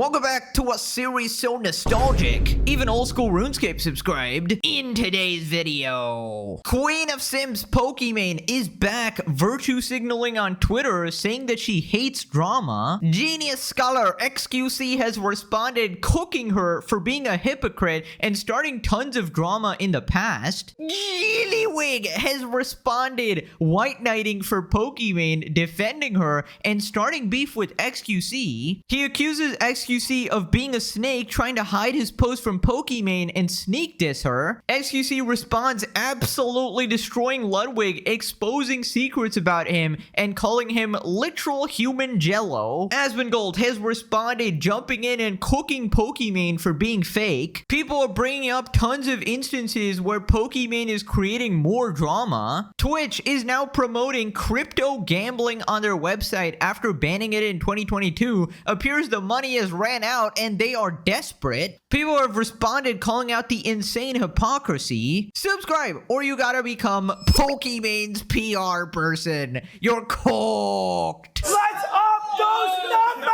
welcome back to a series so nostalgic, even old school RuneScape subscribed. In today's video, Queen of Sims Pokimane is back virtue signaling on Twitter saying that she hates drama. Genius scholar XQC has responded cooking her for being a hypocrite and starting tons of drama in the past. Ludwig has responded white knighting for Pokimane, defending her and starting beef with XQC. He accuses XQC of being a snake trying to hide his post from Pokimane and sneak diss her. XQC responds absolutely destroying Ludwig, exposing secrets about him and calling him literal human jello. Asmongold has responded jumping in and cooking Pokimane for being fake. People are bringing up tons of instances where Pokimane is creating more drama. Twitch is now promoting crypto gambling on their website after banning it in 2022. Appears the money has ran out and they are desperate. People have responded calling out the insane hypocrisy. Subscribe or you gotta become Pokimane's PR person. You're cooked. Let's up those numbers!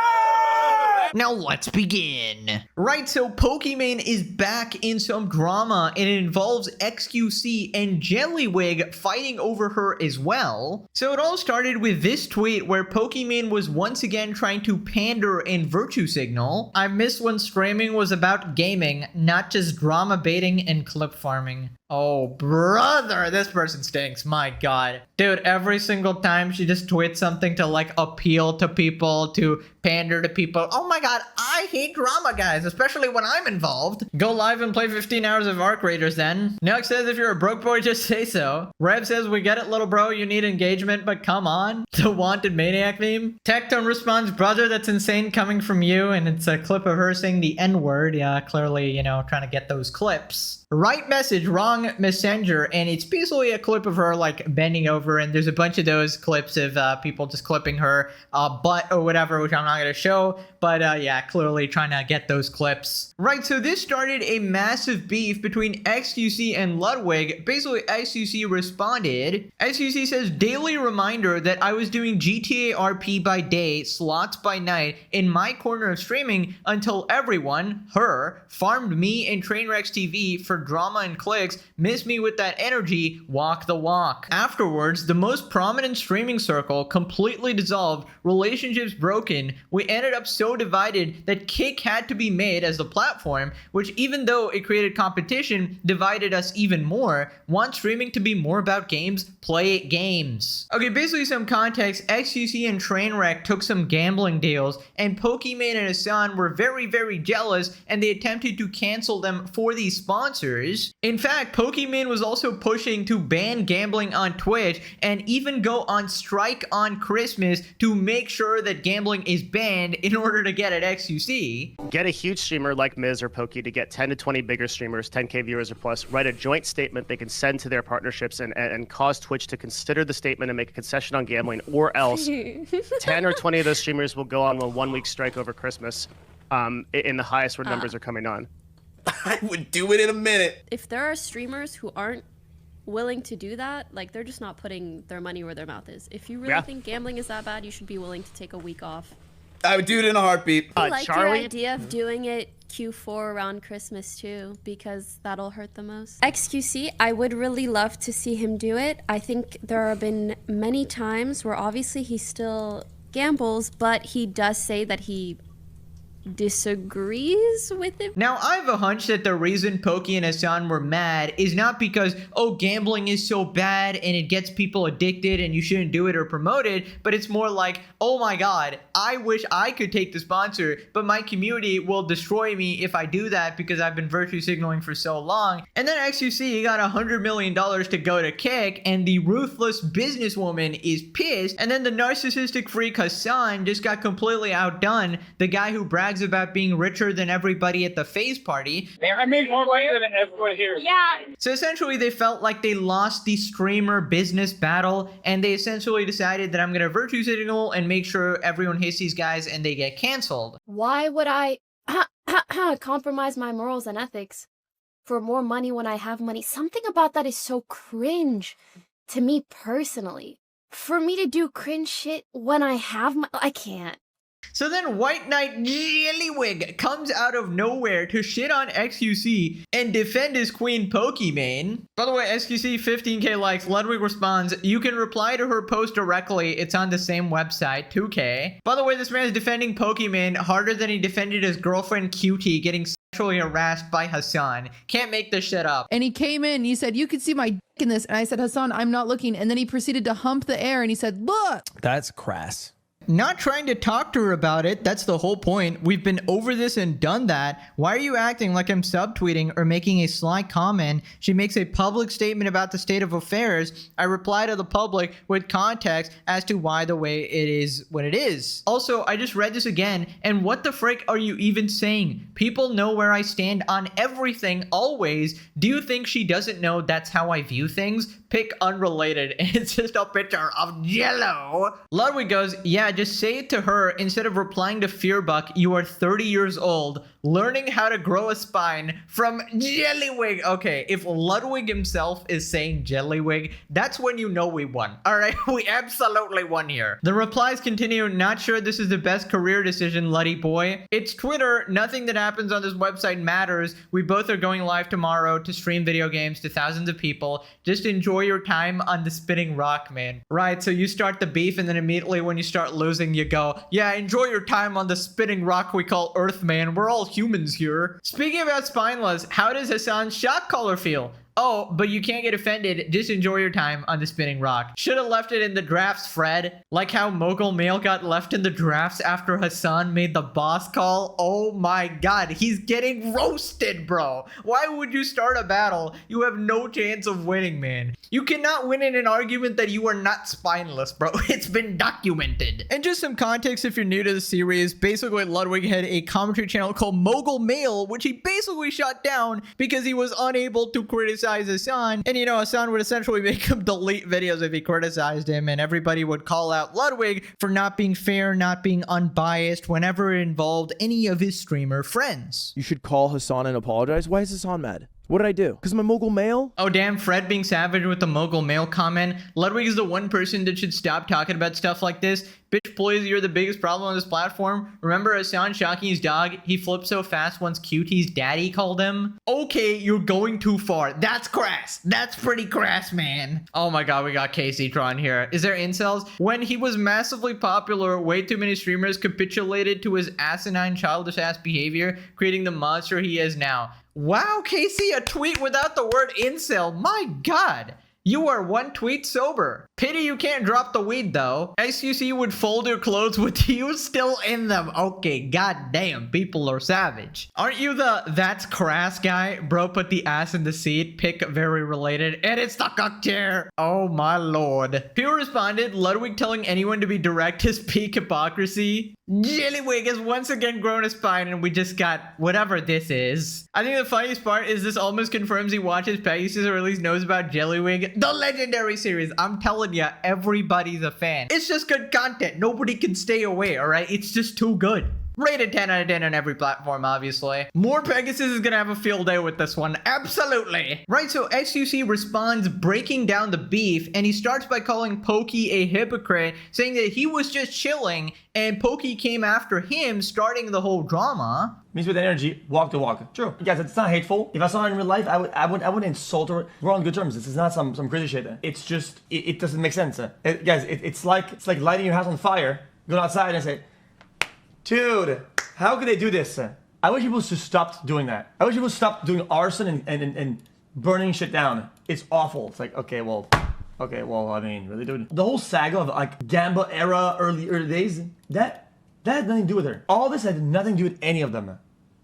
Now let's begin. Right, so Pokimane is back in some drama and it involves XQC and Jelliwig fighting over her as well. So it all started with this tweet where Pokimane was once again trying to pander and virtue signal. I miss when streaming was about gaming, not just drama baiting and clip farming. Oh, brother, this person stinks. My God. Dude, every single time she just tweets something to like appeal to people, to pander to people. Oh my God, I hate drama, guys, especially when I'm involved. Go live and play 15 hours of Arc Raiders then. Nuck says if you're a broke boy, just say so. Rev says we get it, little bro, you need engagement, but come on. The wanted maniac meme. Tectone responds, brother, that's insane coming from you. And it's a clip of her saying the N-word. Yeah, clearly, you know, trying to get those clips. Right message, wrong messenger, and it's basically a clip of her like bending over, and there's a bunch of those clips of people just clipping her butt or whatever, which I'm not going to show, but yeah, clearly trying to get those clips. Right, so this started a massive beef between XQC and Ludwig. Basically, XQC responded. XQC says, daily reminder that I was doing GTA RP by day, slots by night, in my corner of streaming until everyone, her, farmed me and Trainwrecks TV for drama and clicks, miss me with that energy, walk the walk. Afterwards, the most prominent streaming circle completely dissolved, relationships broken. We ended up so divided that Kick had to be made as the platform, which even though it created competition, divided us even more. Want streaming to be more about games? Play games. Okay, basically some context, XQC and Trainwreck took some gambling deals, and Pokimane and Hassan were very, very jealous, and they attempted to cancel them for these sponsors. In fact, Pokimane was also pushing to ban gambling on Twitch and even go on strike on Christmas to make sure that gambling is banned in order to get at XQC. Get a huge streamer like Miz or Poki to get 10 to 20 bigger streamers, 10K viewers or plus, write a joint statement they can send to their partnerships and cause Twitch to consider the statement and make a concession on gambling, or else 10 or 20 of those streamers will go on a 1 week strike over Christmas in the highest where numbers are coming on. I would do it in a minute. If there are streamers who aren't willing to do that, like they're just not putting their money where their mouth is. If you really think gambling is that bad, you should be willing to take a week off. I would do it in a heartbeat. I like Charlie? your idea of doing it Q4 around Christmas too, because that'll hurt the most. XQC, I would really love to see him do it. I think there have been many times where obviously he still gambles, but he does say that he disagrees with it. Now, I have a hunch that the reason Poki and Hassan were mad is not because, oh, gambling is so bad and it gets people addicted and you shouldn't do it or promote it, but it's more like, oh my God, I wish I could take the sponsor, but my community will destroy me if I do that because I've been virtue signaling for so long. And then XQC got $100 million to go to Kick, and the ruthless businesswoman is pissed, and then the narcissistic freak Hassan just got completely outdone, the guy who brags about being richer than everybody at the phase party. I made more money than everyone here. Yeah. So essentially they felt like they lost the streamer business battle, and they essentially decided that I'm gonna virtue signal and make sure everyone hates these guys and they get canceled. Why would I compromise my morals and ethics for more money when I have money? Something about that is so cringe to me personally. For me to do cringe shit when I have I can't. So then White Knight Jellywig comes out of nowhere to shit on XQC and defend his queen Pokimane. By the way, XQC 15k likes. Ludwig responds, you can reply to her post directly. It's on the same website, 2k. By the way, this man is defending Pokimane harder than he defended his girlfriend Cutie getting sexually harassed by Hassan. Can't make this shit up. And he came in and he said, you could see my dick in this. And I said, Hassan, I'm not looking. And then he proceeded to hump the air and he said, look. That's crass. Not trying to talk to her about it. That's the whole point. We've been over this and done that. Why are you acting like I'm subtweeting or making a sly comment? She makes a public statement about the state of affairs. I reply to the public with context as to why the way it is what it is. Also, I just read this again, and what the frick are you even saying? People know where I stand on everything, always. Do you think she doesn't know that's how I view things? Pick unrelated, and it's just a picture of jello. Ludwig goes, yeah, just say it to her instead of replying to Fearbuck. You are 30 years old, learning how to grow a spine from Jellywig. Okay, if Ludwig himself is saying Jellywig, that's when you know we won. All right, we absolutely won here. The replies continue, not sure this is the best career decision, Luddy boy. It's Twitter. Nothing that happens on this website matters. We both are going live tomorrow to stream video games to thousands of people. Just enjoy your time on the spinning rock, man. Right, so you start the beef and then immediately when you start losing, you go, yeah, enjoy your time on the spinning rock we call Earth, man. We're all humans here. Speaking about spineless, how does Hassan's shot caller feel? Oh, but you can't get offended. Just enjoy your time on the spinning rock. Should have left it in the drafts, Fred. Like how Mogul Mail got left in the drafts after Hassan made the boss call. Oh my god, he's getting roasted, bro. Why would you start a battle? You have no chance of winning, man. You cannot win in an argument that you are not spineless, bro. It's been documented. And just some context if you're new to the series, basically Ludwig had a commentary channel called Mogul Mail, which he basically shut down because he was unable to criticize Hassan. And you know, Hassan would essentially make him delete videos if he criticized him, and everybody would call out Ludwig for not being fair, not being unbiased whenever it involved any of his streamer friends. You should call Hassan and apologize. Why is Hassan mad? What did I do? Because my Mogul Mail? Oh damn, Fred being savage with the Mogul Mail comment. Ludwig is the one person that should stop talking about stuff like this. Bitch, please, you're the biggest problem on this platform. Remember Hassan shocking his dog? He flipped so fast once Cutie's daddy called him. Okay, you're going too far. That's crass. That's pretty crass, man. Oh my god, we got KC-tron here. Is there incels? When he was massively popular, way too many streamers capitulated to his asinine, childish-ass behavior, creating the monster he is now. Wow, Casey, a tweet without the word incel. My god. You are one tweet sober. Pity you can't drop the weed though. XQC would fold your clothes with you still in them. Okay, goddamn, people are savage. Aren't you the that's crass guy? Bro put the ass in the seat, pick very related, and it's the cuck chair. Oh my lord. People responded, Ludwig telling anyone to be direct is peak hypocrisy. Jellywig has once again grown a spine and we just got whatever this is. I think the funniest part is this almost confirms he watches Pegasus or at least knows about Jellywig, the legendary series. I'm telling you, everybody's a fan. It's just good content. Nobody can stay away, all right? It's just too good. Rated 10 out of 10 on every platform, obviously. More Pegasus is gonna have a field day with this one. Absolutely. Right, so XQC responds breaking down the beef, and he starts by calling Pokey a hypocrite, saying that he was just chilling, and Pokey came after him, starting the whole drama. Means with energy, walk the walk. True. Guys, it's not hateful. If I saw her in real life, I would insult her. We're on good terms. This is not some crazy shit. It's just, it doesn't make sense. Guys, it's like lighting your house on fire, go outside and say, dude, how could they do this? I wish people should stop doing that. I wish people stop doing arson and burning shit down. It's awful. It's like, okay, well, I mean, really, dude. The whole saga of like Gamba era, early days, that had nothing to do with her. All this had nothing to do with any of them.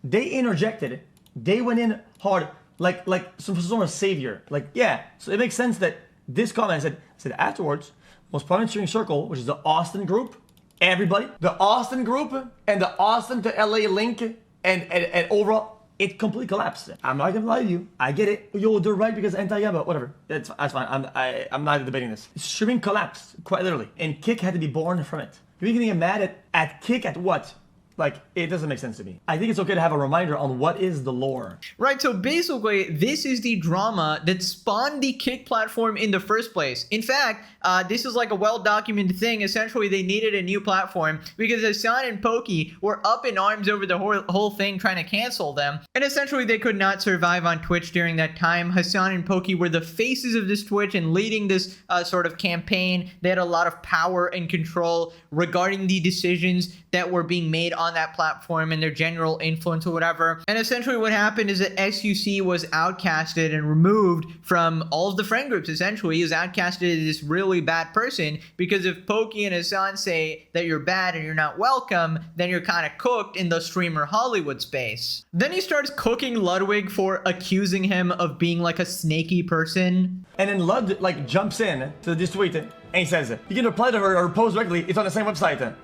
They interjected. They went in hard, like some sort of savior. Like, yeah. So it makes sense that this comment said afterwards, most prominent streaming circle, which is the Austin group. Everybody, the Austin group and the Austin to LA link and overall, it completely collapsed. I'm not gonna lie to you. I get it. Yo, they're right because anti-Yaba, whatever. That's fine. I'm not debating this. Streaming collapsed, quite literally. And Kick had to be born from it. You're gonna get mad at Kick at what? Like, it doesn't make sense to me. I think it's okay to have a reminder on what is the lore. Right, so basically, this is the drama that spawned the Kick platform in the first place. In fact, this is like a well-documented thing. Essentially, they needed a new platform because Hassan and Poki were up in arms over the whole thing, trying to cancel them. And essentially, they could not survive on Twitch during that time. Hassan and Poki were the faces of this Twitch and leading this sort of campaign. They had a lot of power and control regarding the decisions that were being made on that platform and their general influence or whatever. And essentially what happened is that XQC was outcasted and removed from all of the friend groups. Essentially, he was outcasted as this really bad person because if Poki and Hassan say that you're bad and you're not welcome, then you're kind of cooked in the streamer Hollywood space. Then he starts cooking Ludwig for accusing him of being like a snaky person. And then Lud like jumps in to this tweet and he says, you can reply to her or post directly. It's on the same website.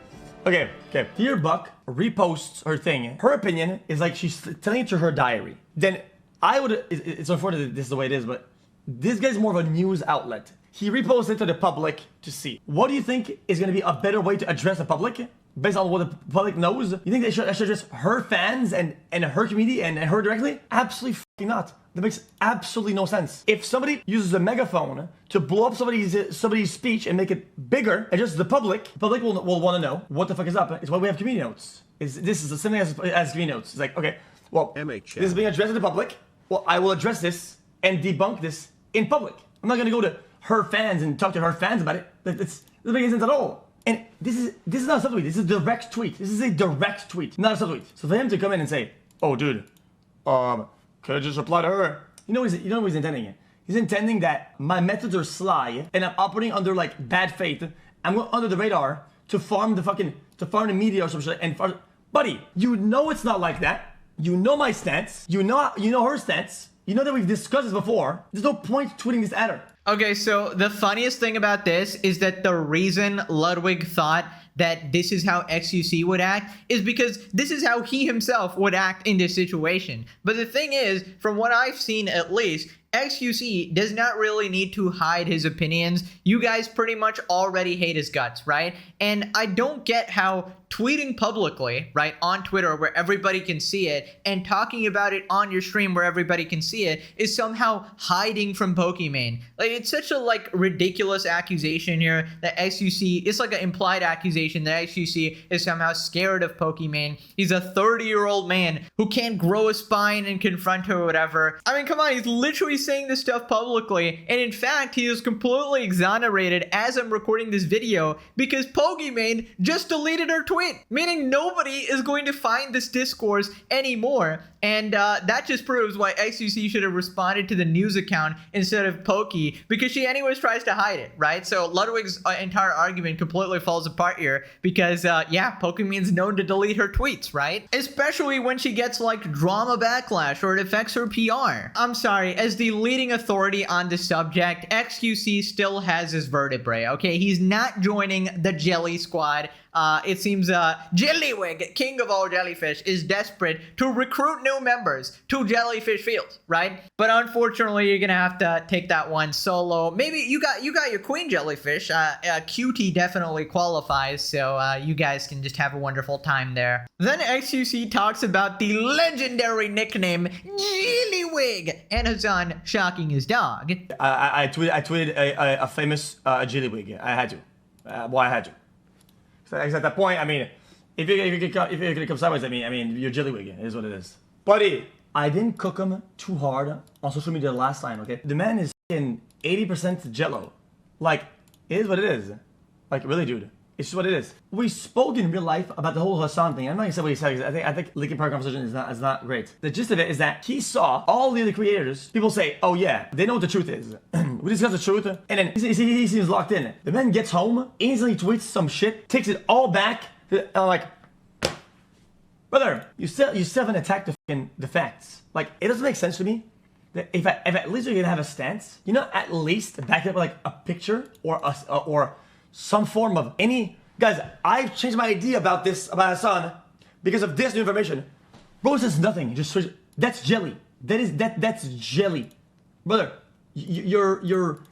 Okay. Here Buck reposts her thing. Her opinion is like she's telling it to her diary. Then I would, it's unfortunate that this is the way it is, but this guy's more of a news outlet. He reposts it to the public to see. What do you think is going to be a better way to address the public? Based on what the public knows? You think they should address her fans and her community and her directly? Absolutely not. That makes absolutely no sense. If somebody uses a megaphone to blow up somebody's speech and make it bigger, and just the public will want to know what the fuck is up. It's why we have community notes. This is the same thing as community notes. It's like, okay, well, this is being addressed to the public. Well, I will address this and debunk this in public. I'm not gonna go to her fans and talk to her fans about it. It doesn't make any sense at all. And this is not a subtweet. This is a direct tweet. This is a direct tweet, not a subtweet. So for him to come in and say, "Oh, dude, could I just reply to her?" You know what he's intending? He's intending that my methods are sly and I'm operating under like bad faith. I'm going under the radar to farm the media or some shit. And buddy, you know it's not like that. You know my stance. You know her stance. You know that we've discussed this before. There's no point tweeting this at her. Okay, so the funniest thing about this is that the reason Ludwig thought that this is how XQC would act is because this is how he himself would act in this situation. But the thing is, from what I've seen at least, XQC does not really need to hide his opinions. You guys pretty much already hate his guts, right? And I don't get how tweeting publicly, right, on Twitter where everybody can see it and talking about it on your stream where everybody can see it is somehow hiding from Pokimane. Like, it's such a like ridiculous accusation here that XQC, it's like an implied accusation that XQC is somehow scared of Pokimane. He's a 30-year-old man who can't grow a spine and confront her or whatever. I mean, come on, he's literally saying this stuff publicly, and in fact, he is completely exonerated as I'm recording this video because Pokimane just deleted her tweet, meaning nobody is going to find this discourse anymore. And that just proves why XQC should have responded to the news account instead of Poki, because she anyways tries to hide it, right? So Ludwig's entire argument completely falls apart here because, yeah, Pokimane's known to delete her tweets, right? Especially when she gets, like, drama backlash or it affects her PR. I'm sorry, as the leading authority on the subject, XQC still has his vertebrae, okay? He's not joining the Jelly Squad. It seems Jelliwig, king of all jellyfish, is desperate to recruit new members to Jellyfish Fields, right? But unfortunately, you're gonna have to take that one solo. Maybe you got your queen jellyfish. QT definitely qualifies, so you guys can just have a wonderful time there. Then XQC talks about the legendary nickname Jelliwig and Hassan shocking his dog. I tweeted a famous Jelliwig. I had to. I had to. Because at that point, I mean, if you're gonna come sideways at me, I mean, you're Jelliwig. It is what it is. Buddy, I didn't cook him too hard on social media last time, okay? The man is in 80% jello. Like, it is what it is. Like, really, dude. It's just what it is. We spoke in real life about the whole Hassan thing. I'm not gonna say what he said. I think leaking part conversation is not great. The gist of it is that he saw all the other creators. People say, oh yeah, they know what the truth is. We discuss the truth, and then he seems locked in. The man gets home, instantly tweets some shit, takes it all back, and I'm like, brother, you still haven't attacked the facts. Like, it doesn't make sense to me that if at least you're gonna have a stance, you know, at least back it up with like a picture or some form of any. Guys, I've changed my idea about Hassan because of this new information. Bro says nothing. Just that's jelly. That's jelly, brother. You're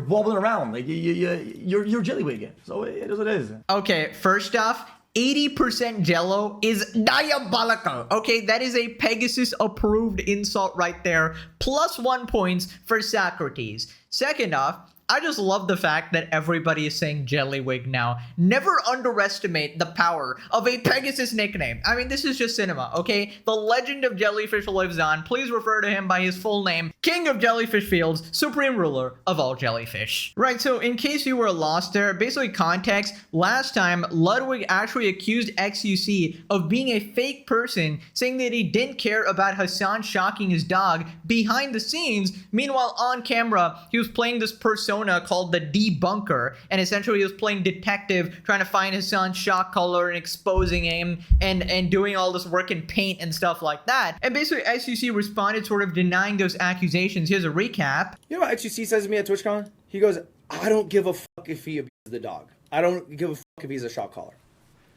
wobbling around like you're Jelliwig. So it is what it is. Okay, first off, 80% jello is diabolical. Okay, that is a Pegasus approved insult right there. Plus 1 points for Socrates. Second off, I just love the fact that everybody is saying Jellywig now. Never underestimate the power of a Pegasus nickname. I mean, this is just cinema, okay? The legend of Jellyfish lives on. Please refer to him by his full name. King of Jellyfish Fields, supreme ruler of all jellyfish. Right, so in case you were lost there, basically context, last time Ludwig actually accused XUC of being a fake person, saying that he didn't care about Hassan shocking his dog behind the scenes. Meanwhile, on camera, he was playing this persona called the Debunker, and essentially he was playing detective, trying to find Hassan's shock collar and exposing him and doing all this work in paint and stuff like that. And basically XUC responded sort of denying those accusations. Here's a recap. You know what XUC says to me at TwitchCon? He goes, I don't give a fuck if he abuses the dog. I don't give a fuck if he's a shock collar.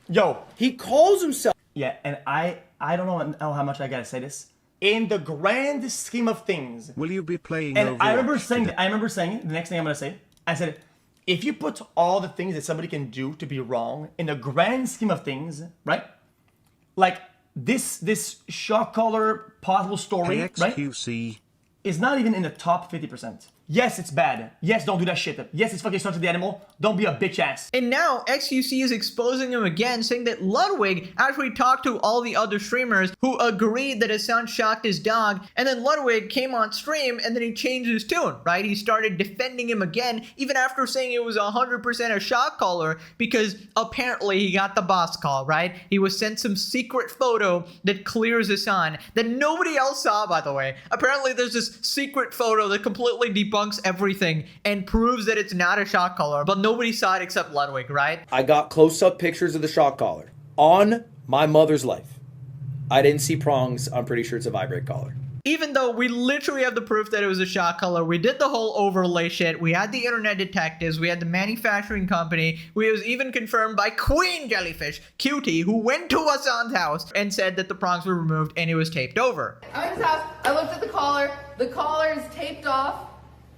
Yo. He calls himself. Yeah, and I don't know how much I gotta say this. In the grand scheme of things, will you be playing? And I remember saying the next thing I'm gonna say. I said, if you put all the things that somebody can do to be wrong in the grand scheme of things, right? Like this shock collar possible story, right? Is not even in the top 50%. Yes, it's bad. Yes, don't do that shit. Yes, it's fucking starts with the animal. Don't be a bitch ass. And now XUC is exposing him again, saying that Ludwig actually talked to all the other streamers who agreed that Hassan shocked his dog. And then Ludwig came on stream and then he changed his tune, right? He started defending him again, even after saying it was 100% a shock collar, because apparently he got the boss call, right? He was sent some secret photo that clears Hassan that nobody else saw, by the way. Apparently there's this secret photo that completely debunks everything and proves that it's not a shock collar, but nobody saw it except Ludwig, right? I got close-up pictures of the shock collar on my mother's life. I didn't see prongs. I'm pretty sure it's a vibrate collar. Even though we literally have the proof that it was a shock collar, we did the whole overlay shit, we had the internet detectives, we had the manufacturing company, we was even confirmed by Queen Jellyfish, Cutie, who went to Hassan's house and said that the prongs were removed and it was taped over. I'm at his house. I looked at the collar is taped off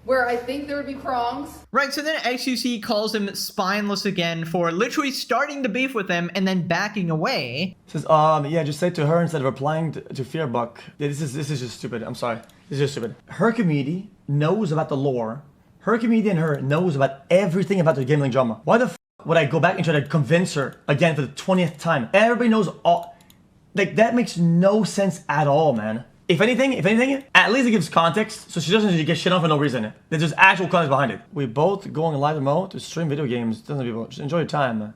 where I think there would be prongs. Right, so then XUC calls him spineless again for literally starting the beef with him and then backing away. Says, yeah, just say to her instead of replying to Fearbuck. Yeah, this is just stupid. I'm sorry. This is just stupid. Her community knows about the lore. Her community and her knows about everything about the gambling drama. Why the f would I go back and try to convince her again for the 20th time? Everybody knows all. Like, that makes no sense at all, man. If anything, at least it gives context, so she doesn't just get shit on for no reason. There's just actual context behind it. We both going live remote to stream video games. Doesn't people just enjoy your time?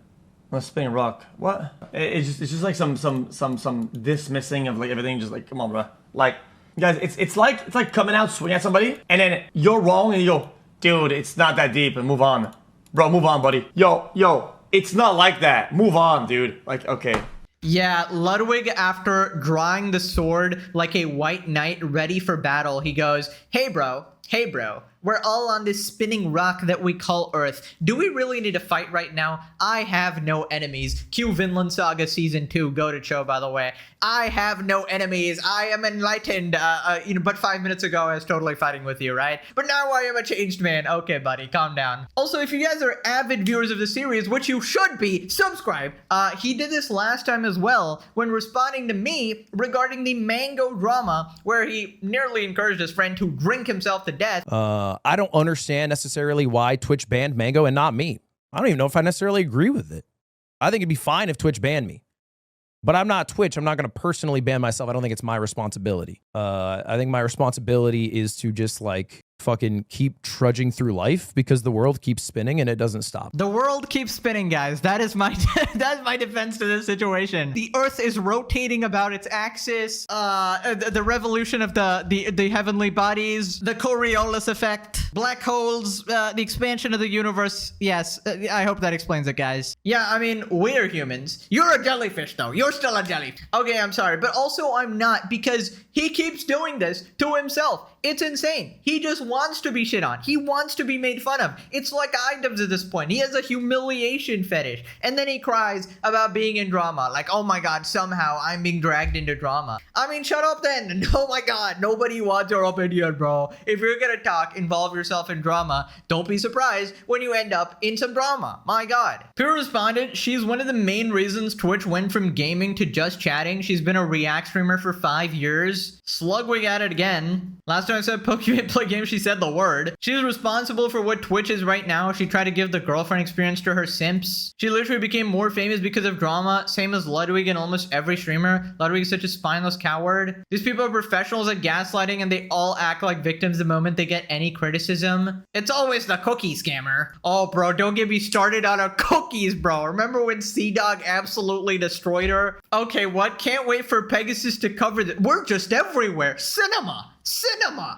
Let's spin rock. What? It's just like some dismissing of like everything. Just like, come on, bro. Like, guys, it's like coming out swinging at somebody, and then you're wrong, and you go, dude, it's not that deep, and move on, bro. Move on, buddy. Yo, it's not like that. Move on, dude. Like, okay. Yeah, Ludwig, after drawing the sword like a white knight ready for battle, he goes, hey bro, we're all on this spinning rock that we call Earth. Do we really need to fight right now? I have no enemies. Cue Vinland Saga Season 2, go to show, by the way. I have no enemies. I am enlightened. But 5 minutes ago, I was totally fighting with you, right? But now I am a changed man. Okay, buddy, calm down. Also, if you guys are avid viewers of the series, which you should be, subscribe. He did this last time as well when responding to me regarding the mango drama, where he nearly encouraged his friend to drink himself to death. I don't understand necessarily why Twitch banned Mango and not me. I don't even know if I necessarily agree with it. I think it'd be fine if Twitch banned me. But I'm not Twitch. I'm not going to personally ban myself. I don't think it's my responsibility. I think my responsibility is to just like fucking keep trudging through life because the world keeps spinning and it doesn't stop. The world keeps spinning, guys. That is my that's my defense to this situation. The Earth is rotating about its axis. The revolution of the heavenly bodies, the Coriolis effect, black holes, the expansion of the universe. Yes, I hope that explains it, guys. Yeah, I mean, we're humans. You're a jellyfish, though. You're still a jellyfish. Okay, I'm sorry, but also I'm not, because he keeps doing this to himself. It's insane. He just wants to be shit on. He wants to be made fun of. It's like iDubbbz at this point. He has a humiliation fetish. And then he cries about being in drama. Like, oh my god, somehow I'm being dragged into drama. I mean, shut up then. Oh my god, nobody wants your opinion, bro. If you're gonna talk, involve yourself yourself in drama, don't be surprised when you end up in some drama. My God. Pure responded, she's one of the main reasons Twitch went from gaming to just chatting. She's been a React streamer for 5 years. Slugwig at it again. Last time I said Pokimane play games, she said the word. She's responsible for what Twitch is right now. She tried to give the girlfriend experience to her simps. She literally became more famous because of drama, same as Ludwig and almost every streamer. Ludwig is such a spineless coward. These people are professionals at gaslighting and they all act like victims the moment they get any criticism. It's always the cookie scammer. Oh, bro, don't get me started on cookies, bro. Remember when C-Dog absolutely destroyed her? Okay, what? Can't wait for Pegasus to cover that. We're just everywhere. Cinema.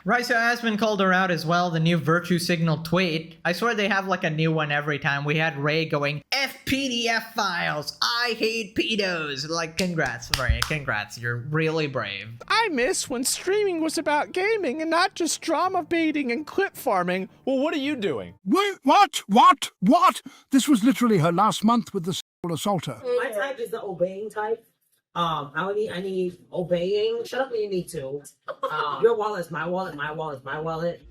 Right, so Aspen called her out as well, the new virtue signal tweet. I swear they have like a new one every time. We had Ray going, FPDF files, I hate pedos. Like, congrats, Ray, congrats. You're really brave. I miss when streaming was about gaming and not just drama baiting and clip farming. Well, what are you doing? Wait, what? This was literally her last month with the sexual assaulter. My type is the obeying type. I need obeying. Shut up when you need to. Your wallet's my wallet, my wallet's my wallet.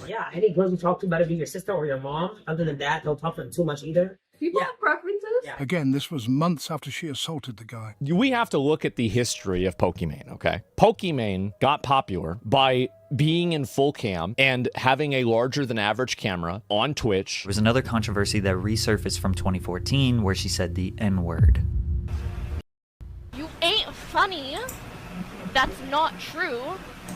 Yeah, any girls you talk to better be your sister or your mom. Other than that, don't talk to them too much either. People have preferences? Yeah. Again, this was months after she assaulted the guy. We have to look at the history of Pokimane, okay? Pokimane got popular by being in full cam and having a larger than average camera on Twitch. There was another controversy that resurfaced from 2014 where she said the N-word. You ain't funny. That's not true.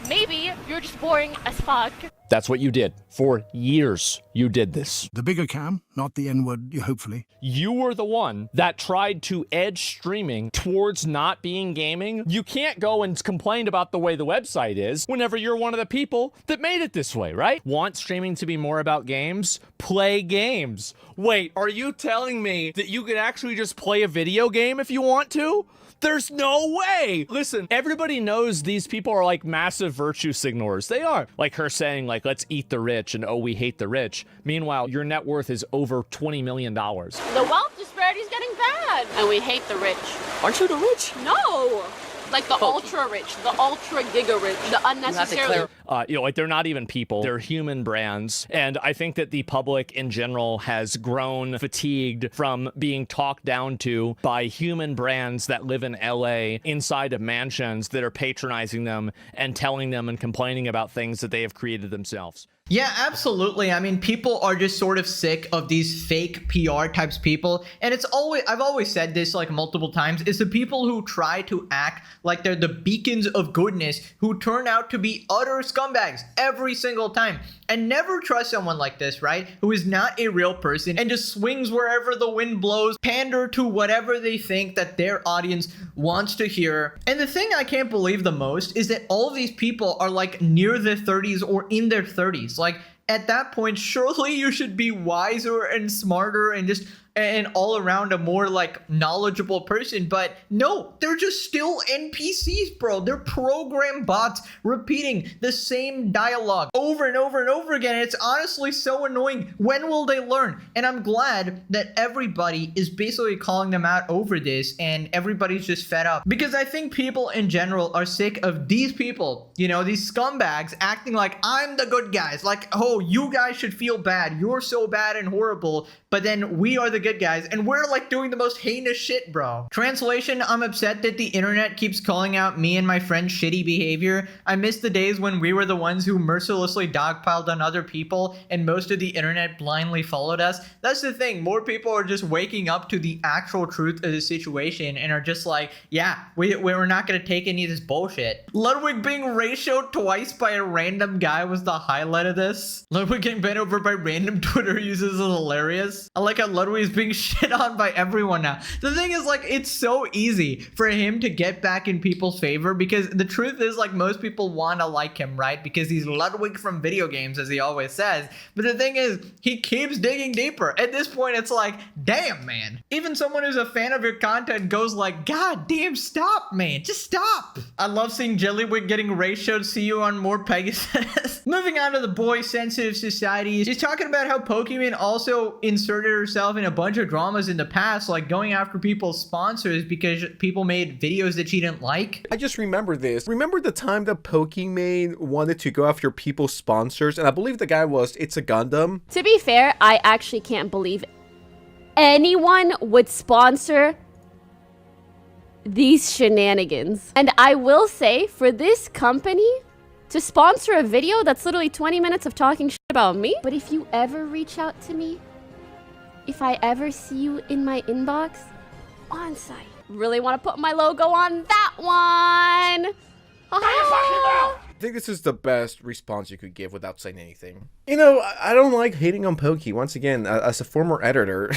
Maybe you're just boring as fuck. That's what you did. For years, you did this. The bigger cam, not the N-word, hopefully. You were the one that tried to edge streaming towards not being gaming. You can't go and complain about the way the website is whenever you're one of the people that made it this way, right? Want streaming to be more about games? Play games. Wait, are you telling me that you could actually just play a video game if you want to? There's no way. Listen, everybody knows these people are like massive virtue signalers. They are. Like her saying, like, let's eat the rich and oh, we hate the rich. Meanwhile, your net worth is over $20 million. The wealth disparity is getting bad. And we hate the rich. Aren't you the rich? No. Like the ultra rich, the ultra giga rich, the unnecessarily. Like they're not even people, they're human brands. And I think that the public in general has grown fatigued from being talked down to by human brands that live in LA inside of mansions that are patronizing them and telling them and complaining about things that they have created themselves. Yeah, absolutely. I mean, people are just sort of sick of these fake PR types people. And it's always, I've always said this like multiple times, it's the people who try to act like they're the beacons of goodness who turn out to be utter scumbags every single time. And never trust someone like this, right? Who is not a real person and just swings wherever the wind blows, pander to whatever they think that their audience wants to hear. And the thing I can't believe the most is that all of these people are like near their 30s or in their 30s. Like at that point, surely you should be wiser and smarter and just and all around a more like knowledgeable person. But no, they're just still NPCs, bro. They're program bots repeating the same dialogue over and over and over again. And it's honestly so annoying. When will they learn? And I'm glad that everybody is basically calling them out over this and everybody's just fed up, because I think people in general are sick of these people, you know, these scumbags acting like I'm the good guys, like, oh, you guys should feel bad, you're so bad and horrible, but then we are the good guys and we're like doing the most heinous shit, bro. Translation, I'm upset that the internet keeps calling out me and my friend's shitty behavior. I miss the days when we were the ones who mercilessly dogpiled on other people and most of the internet blindly followed us. That's the thing, more people are just waking up to the actual truth of the situation and are just like, yeah, we're not gonna take any of this bullshit. Ludwig being ratioed twice by a random guy was the highlight of this. Ludwig getting bent over by random Twitter users is hilarious. I like how Ludwig is being shit on by everyone now. The thing is, like, it's so easy for him to get back in people's favor because the truth is, like, most people want to like him, right? Because he's Ludwig from video games, as he always says. But the thing is, he keeps digging deeper. At this point, it's like, damn, man. Even someone who's a fan of your content goes like, God damn, stop, man. Just stop. I love seeing Jellywig getting ratioed. See you on more Pegasus. Moving on to the boy sensitive society. She's talking about how Pokimane also inserted herself in a bunch bunch of dramas in the past, like going after people's sponsors because people made videos that she didn't like. I just remember this. Remember the time that Pokimane wanted to go after people's sponsors? And I believe the guy was It's a Gundam. To be fair, I actually can't believe anyone would sponsor these shenanigans. And I will say, for this company to sponsor a video that's literally 20 minutes of talking shit about me, but if you ever reach out to me, if I ever see you in my inbox, on site, really want to put my logo on that one. I think this is the best response you could give without saying anything. You know, I don't like hating on Poki. Once again, as a former editor,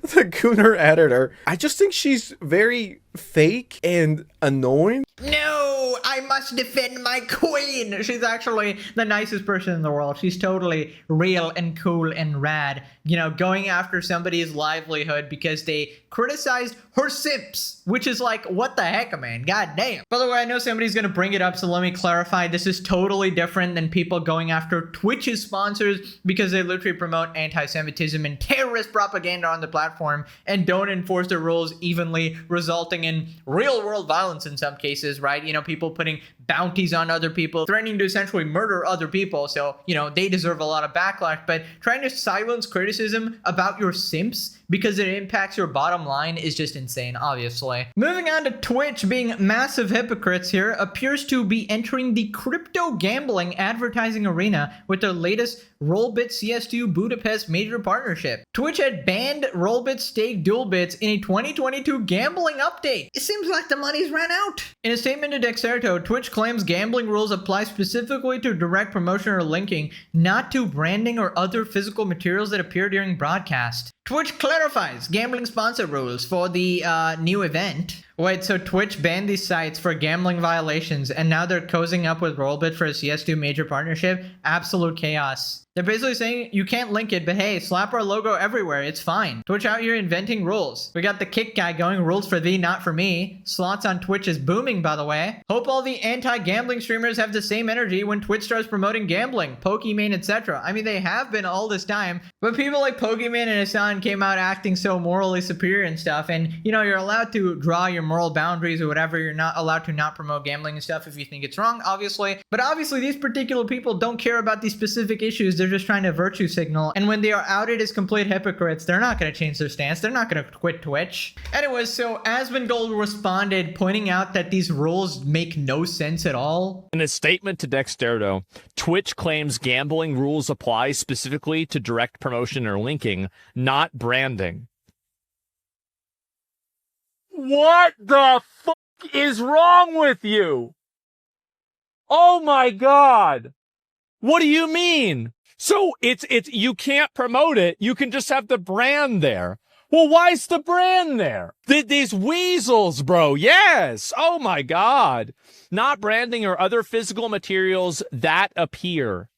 the Gooner editor, I just think she's very fake and annoying. No, I must defend my queen. She's actually the nicest person in the world. She's totally real and cool and rad. You know, going after somebody's livelihood because they criticized her simps, which is like, what the heck, man? God damn. By the way, I know somebody's gonna bring it up, so let me clarify. This is totally different than people going after Twitch's sponsors because they literally promote anti-Semitism and terrorist propaganda on the platform and don't enforce the rules evenly, resulting in real-world violence in some cases, right? You know, people putting bounties on other people, threatening to essentially murder other people. So, you know, they deserve a lot of backlash, but trying to silence criticism about your simps because it impacts your bottom line is just insane, obviously. Moving on to Twitch being massive hypocrites here, appears to be entering the crypto gambling advertising arena with their latest Rollbit CS2 Budapest major partnership. Twitch had banned Rollbit stake dual bits in a 2022 gambling update. It seems like the money's ran out. In a statement to Dexerto, Twitch claims gambling rules apply specifically to direct promotion or linking, not to branding or other physical materials that appear during broadcast. Twitch clarifies gambling sponsor rules for the new event. Wait, so Twitch banned these sites for gambling violations and now they're cozying up with Rollbit for a CS2 major partnership? Absolute chaos. They're basically saying you can't link it, but hey, slap our logo everywhere, it's fine. Twitch out here inventing rules. We got the Kick guy going, rules for thee, not for me. Slots on Twitch is booming, by the way. Hope all the anti-gambling streamers have the same energy when Twitch starts promoting gambling, Pokimane, etc. I mean, they have been all this time, but people like Pokimane and Hassan came out acting so morally superior and stuff, and you know, you're allowed to draw your moral boundaries or whatever. You're not allowed to not promote gambling and stuff if you think it's wrong, obviously. But obviously, these particular people don't care about these specific issues. They're just trying to virtue signal. And when they are outed as complete hypocrites, they're not going to change their stance. They're not going to quit Twitch. Anyways, so Asmongold responded, pointing out that these rules make no sense at all. In a statement to Dexerto, Twitch claims gambling rules apply specifically to direct promotion or linking, not branding. What the fuck is wrong with you? Oh my God. What do you mean? So it's you can't promote it. You can just have the brand there. Well, why is the brand there? These weasels, bro. Yes. Oh my God. Not branding or other physical materials that appear.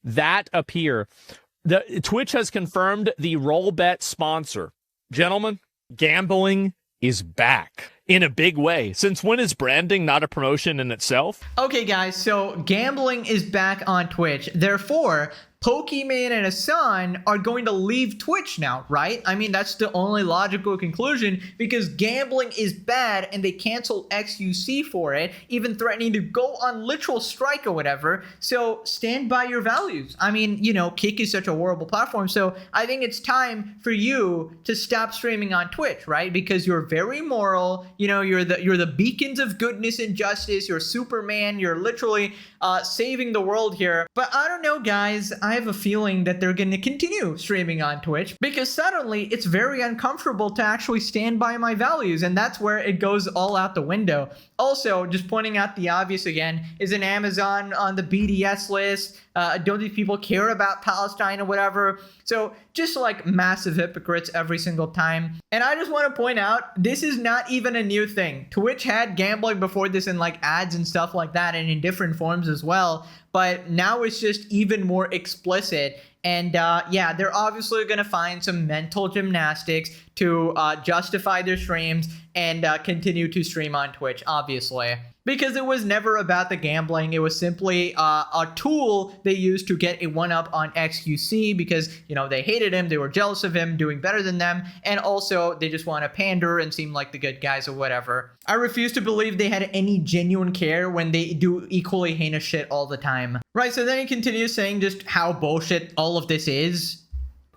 Twitch has confirmed the Rollbet sponsor. Gentlemen, gambling is back in a big way. Since when is branding not a promotion in itself? Okay, guys, so gambling is back on Twitch. Therefore, Pokimane and Hassan are going to leave Twitch now, right? I mean, that's the only logical conclusion because gambling is bad and they canceled XUC for it, even threatening to go on literal strike or whatever. So stand by your values. I mean, you know, Kick is such a horrible platform. So I think it's time for you to stop streaming on Twitch, right? Because you're very moral. You know, you're the beacons of goodness and justice. You're Superman. You're literally saving the world here. But I don't know, guys. I have a feeling that they're going to continue streaming on Twitch because suddenly it's very uncomfortable to actually stand by my values, and that's where it goes all out the window. Also, just pointing out the obvious again, is an Amazon on the BDS list? Don't these people care about Palestine or whatever? So just like massive hypocrites every single time. And I just want to point out, this is not even a new thing. Twitch had gambling before this in like ads and stuff like that and in different forms as well. but now it's just even more explicit. And yeah, they're obviously going to find some mental gymnastics to justify their streams and continue to stream on Twitch, obviously. Because it was never about the gambling. It was simply a tool they used to get a one-up on XQC because, you know, they hated him. They were jealous of him doing better than them. And also, they just want to pander and seem like the good guys or whatever. I refuse to believe they had any genuine care when they do equally heinous shit all the time. Right, so then he continues saying just how bullshit all of this is.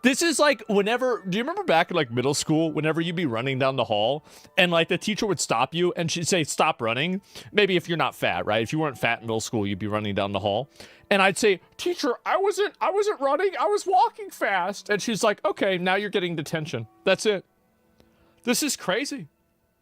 This is like whenever, do you remember back in like middle school, whenever you'd be running down the hall and like the teacher would stop you and she'd say, stop running. Maybe if you're not fat, right? If you weren't fat in middle school, you'd be running down the hall. And I'd say, teacher, I wasn't running. I was walking fast. And she's like, okay, now you're getting detention. That's it. This is crazy.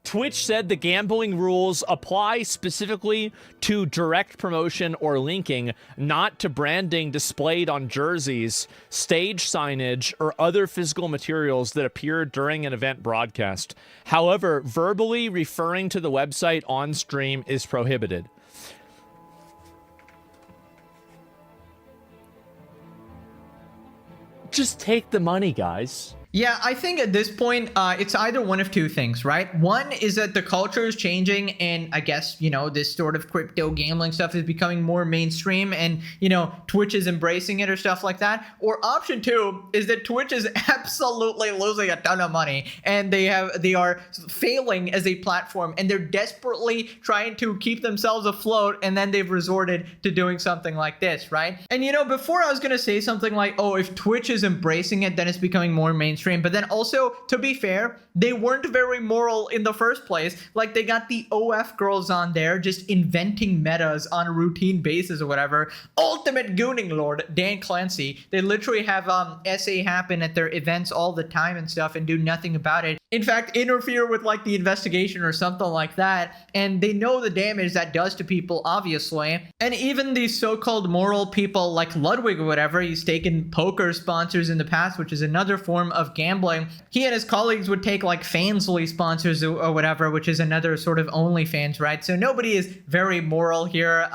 Twitch said the gambling rules apply specifically to direct promotion or linking, not to branding displayed on jerseys, stage signage, or other physical materials that appear during an event broadcast. However, verbally referring to the website on stream is prohibited. Just take the money, guys. Yeah, I think at this point, it's either one of two things, right? One is that the culture is changing and I guess, you know, this sort of crypto gambling stuff is becoming more mainstream and, you know, Twitch is embracing it or stuff like that. Or option two is that Twitch is absolutely losing a ton of money and they are failing as a platform and they're desperately trying to keep themselves afloat and then they've resorted to doing something like this, right? And, you know, before I was going to say something like, oh, if Twitch is embracing it, then it's becoming more mainstream. But then also, to be fair, they weren't very moral in the first place. Like, they got the OF girls on there just inventing metas on a routine basis or whatever. Ultimate gooning lord, Dan Clancy. They literally have SA happen at their events all the time and stuff and do nothing about it. In fact, interfere with like the investigation or something like that. And they know the damage that does to people, obviously. And even these so-called moral people like Ludwig or whatever, he's taken poker sponsors in the past, which is another form of gambling. He and his colleagues would take like Fansly sponsors or whatever, which is another sort of OnlyFans, right? So nobody is very moral here.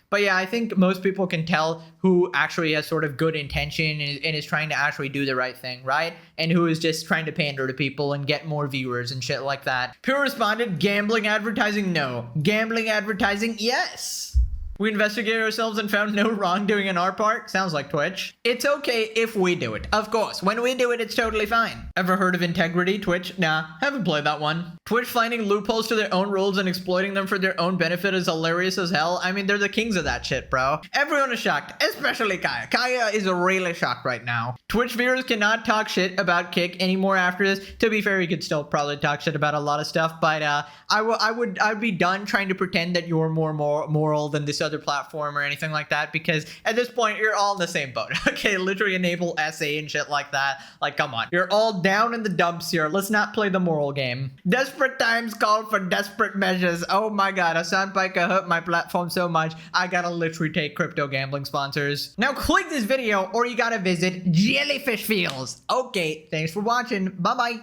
But yeah, I think most people can tell who actually has sort of good intention and is trying to actually do the right thing, right? And who is just trying to pander to people and get more viewers and shit like that. Pure responded, gambling advertising, no. Gambling advertising, yes. We investigated ourselves and found no wrongdoing on our part. Sounds like Twitch. It's okay if we do it. Of course, when we do it, it's totally fine. Ever heard of integrity, Twitch? Nah, haven't played that one. Twitch finding loopholes to their own rules and exploiting them for their own benefit is hilarious as hell. I mean, they're the kings of that shit, bro. Everyone is shocked, especially Kaya. Kaya is really shocked right now. Twitch viewers cannot talk shit about Kick anymore after this. To be fair, you could still probably talk shit about a lot of stuff, but I'd be done trying to pretend that you're more moral than this other platform or anything like that, because at this point you're all in the same boat. Okay, literally enable SA and shit like that. Like, come on, you're all down in the dumps here. Let's not play the moral game. Desperate times call for desperate measures. Oh my god, Hassan Paika hurt my platform so much I gotta literally take crypto gambling sponsors. Now click this video or you gotta visit Jellyfish Fields. Okay, thanks for watching. Bye bye.